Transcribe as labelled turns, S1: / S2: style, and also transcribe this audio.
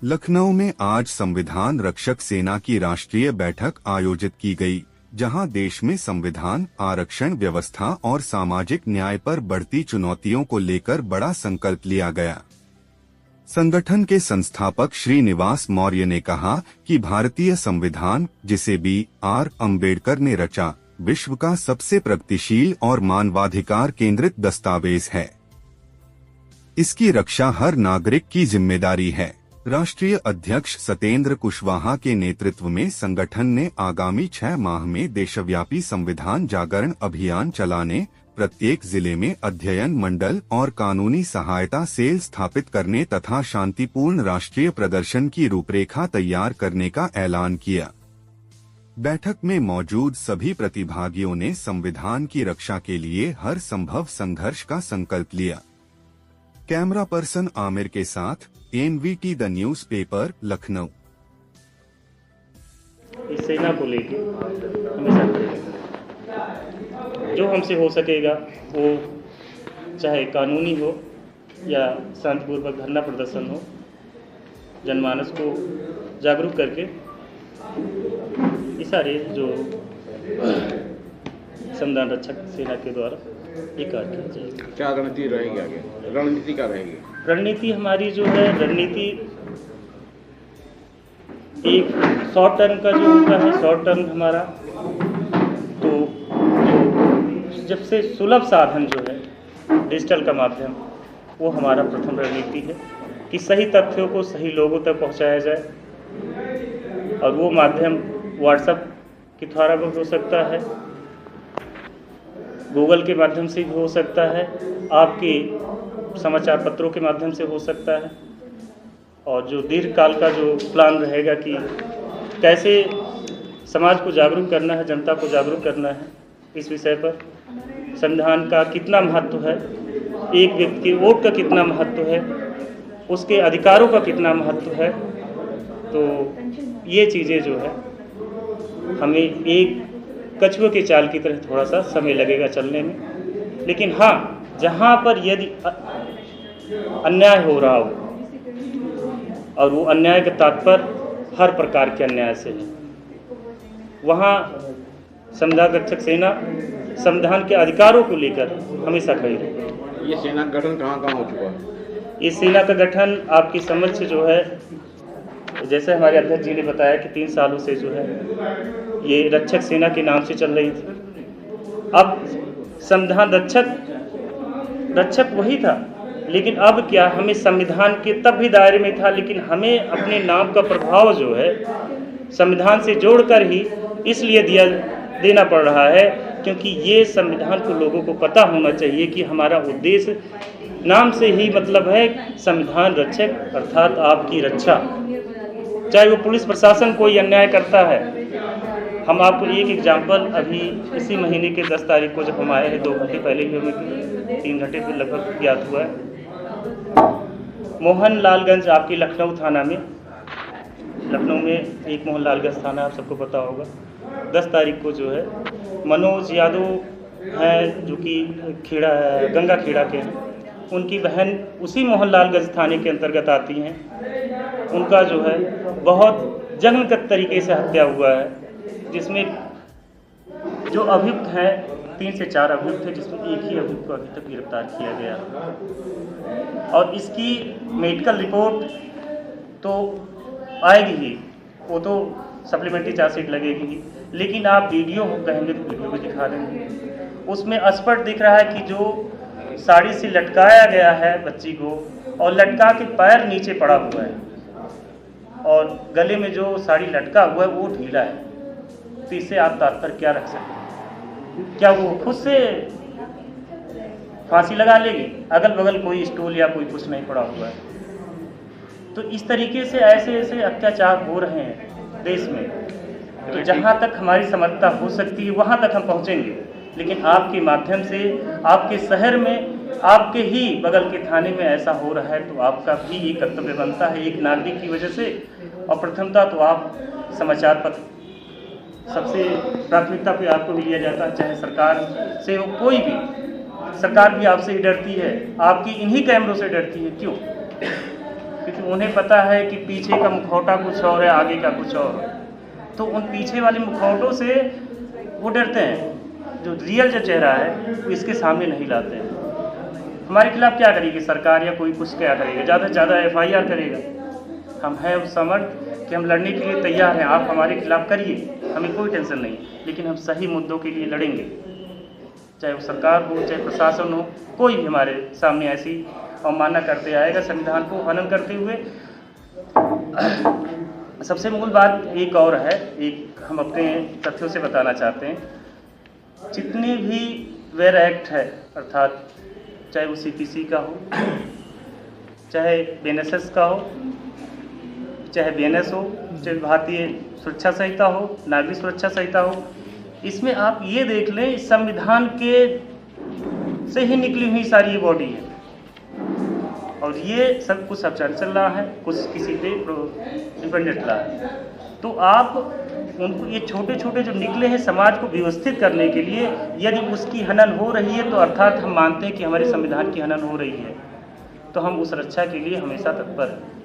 S1: लखनऊ में आज संविधान रक्षक सेना की राष्ट्रीय बैठक आयोजित की गई, जहां देश में संविधान, आरक्षण व्यवस्था और सामाजिक न्याय पर बढ़ती चुनौतियों को लेकर बड़ा संकल्प लिया गया। संगठन के संस्थापक श्रीनिवास मौर्य ने कहा कि भारतीय संविधान, जिसे B.R. अम्बेडकर ने रचा, विश्व का सबसे प्रगतिशील और मानवाधिकार केंद्रित दस्तावेज है। इसकी रक्षा हर नागरिक की जिम्मेदारी है। राष्ट्रीय अध्यक्ष सत्येंद्र कुशवाहा के नेतृत्व में संगठन ने आगामी 6 माह में देशव्यापी संविधान जागरण अभियान चलाने, प्रत्येक जिले में अध्ययन मंडल और कानूनी सहायता सेल स्थापित करने तथा शांतिपूर्ण राष्ट्रीय प्रदर्शन की रूपरेखा तैयार करने का ऐलान किया। बैठक में मौजूद सभी प्रतिभागियों ने संविधान की रक्षा के लिए हर संभव संघर्ष का संकल्प लिया। कैमरा पर्सन आमिर के साथ NVT द न्यूज़पेपर, लखनऊ।
S2: इस सेना को लेके हमेशा जो हमसे हो सकेगा, वो चाहे कानूनी हो या शांतिपूर्वक धरना प्रदर्शन हो, जनमानस को जागरूक करके ये सारे जो संविधान रक्षक सेना के द्वारा ये कार्य किया जाएगा।
S3: क्या रणनीति रहेगी आगे? रणनीति क्या रहेगी?
S2: रणनीति हमारी जो है, रणनीति एक शॉर्ट टर्म का जो होता है, शॉर्ट टर्म हमारा तो जब से सुलभ साधन जो है डिजिटल का माध्यम, वो हमारा प्रथम रणनीति है कि सही तथ्यों को सही लोगों तक पहुंचाया जाए। और वो माध्यम व्हाट्सएप के द्वारा भी हो सकता है, गूगल के माध्यम से भी हो सकता है, आपके समाचार पत्रों के माध्यम से हो सकता है। और जो दीर्घकाल का जो प्लान रहेगा कि कैसे समाज को जागरूक करना है, जनता को जागरूक करना है, इस विषय पर संविधान का कितना महत्व है, एक व्यक्ति के वोट का कितना महत्व है, उसके अधिकारों का कितना महत्व है, तो ये चीज़ें जो है हमें एक कछुए के चाल की तरह थोड़ा सा समय लगेगा चलने में। लेकिन हाँ, जहाँ पर यदि अन्याय हो रहा हो, और वो अन्याय का तात्पर्य हर प्रकार के अन्याय से है, वहाँ संविधान रक्षक सेना संविधान के अधिकारों को लेकर हमेशा खड़ी रहेगी।
S3: ये सेना का गठन कहाँ हो चुका है?
S2: इस सेना का गठन आपकी समझ से जो है, जैसे हमारे अध्यक्ष जी ने बताया कि 3 सालों से जो है ये रक्षक सेना के नाम से चल रही थी। अब संविधान रक्षक वही था, लेकिन अब क्या, हमें संविधान के तब भी दायरे में था, लेकिन हमें अपने नाम का प्रभाव जो है संविधान से जोड़कर ही इसलिए देना पड़ रहा है, क्योंकि ये संविधान को लोगों को पता होना चाहिए कि हमारा उद्देश्य नाम से ही मतलब है संविधान रक्षक, अर्थात आपकी रक्षा। चाहे वो पुलिस प्रशासन कोई अन्याय करता है। हम आपको एक एग्जाम्पल, अभी इसी महीने के 10 तारीख को जब हम आए हैं, 2 घंटे पहले ही हमें 3 घंटे पे लगभग ज्ञात हुआ है, मोहनलालगंज आपके लखनऊ थाना में, लखनऊ में एक मोहनलालगंज थाना आप सबको पता होगा, 10 तारीख को जो है मनोज यादव हैं, जो कि गंगा खेड़ा के हैं, उनकी बहन उसी मोहनलालगंज थाने के अंतर्गत आती हैं। उनका जो है बहुत जघन्य तरीके से हत्या हुआ है, जिसमें जो अभियुक्त हैं 3 से 4 अभियुक्त थे, जिसमें एक ही अभियुक्त को अभी तक गिरफ्तार किया गया। और इसकी मेडिकल रिपोर्ट तो आएगी ही, वो तो सप्लीमेंट्री चार्जशीट लगेगी ही, लेकिन आप वीडियो कहेंगे तो वीडियो भी दिखा देंगे। उसमें स्पष्ट दिख रहा है कि जो साड़ी से लटकाया गया है बच्ची को, और लटका के पैर नीचे पड़ा हुआ है, और गले में जो साड़ी लटका हुआ है वो ढीला है। तो इससे आप तात्पर्य क्या रख सकते हैं? क्या वो खुद से फांसी लगा लेगी? अगल बगल कोई स्टूल या कोई कुछ नहीं पड़ा हुआ है। तो इस तरीके से ऐसे अत्याचार हो रहे हैं देश में। तो जहाँ तक हमारी समर्थता हो सकती है वहाँ तक हम पहुँचेंगे, लेकिन आपके माध्यम से आपके शहर में, आपके ही बगल के थाने में ऐसा हो रहा है, तो आपका भी ये कर्तव्य बनता है एक नागरिक की वजह से। और प्रथमता तो आप समाचार पत्र सबसे प्राथमिकता पे आपको लिया जाता है, चाहे सरकार से हो कोई भी। सरकार भी आपसे ही डरती है, आपकी इन्हीं कैमरों से डरती है। क्यों? क्योंकि उन्हें पता है कि पीछे का मुखौटा कुछ और है, आगे का कुछ और है। तो उन पीछे वाले मुखौटों से वो डरते हैं, जो रियल जो चेहरा है वो इसके सामने नहीं लाते हैं। हमारे खिलाफ क्या करेगी सरकार या कोई कुछ क्या करेगा? ज़्यादा से ज़्यादा FIR करेगा। हम हैं उस समर्थ कि हम लड़ने के लिए तैयार हैं, आप हमारे खिलाफ करिए, हमें कोई टेंशन नहीं, लेकिन हम सही मुद्दों के लिए लड़ेंगे, चाहे वो सरकार हो, चाहे प्रशासन हो, कोई भी हमारे सामने ऐसी अवमानना करते आएगा संविधान को हनन करते हुए। सबसे मूल बात एक और है, एक हम अपने तथ्यों से बताना चाहते हैं, जितने भी वेयर एक्ट है, अर्थात चाहे वो CPC का हो, चाहे BNSS का हो, चाहे BNS हो, चाहे भारतीय सुरक्षा संहिता हो, नागरिक सुरक्षा संहिता हो, इसमें आप ये देख लें संविधान के से ही निकली हुई सारी ये बॉडी है, और ये सब कुछ अब चल रहा है, कुछ किसी पे डिपेंडेंट रहा है। तो आप उनको ये छोटे छोटे जो निकले हैं समाज को व्यवस्थित करने के लिए, यदि उसकी हनन हो रही है तो अर्थात हम मानते हैं कि हमारे संविधान की हनन हो रही है, तो हम उस रक्षा के लिए हमेशा तत्पर हैं।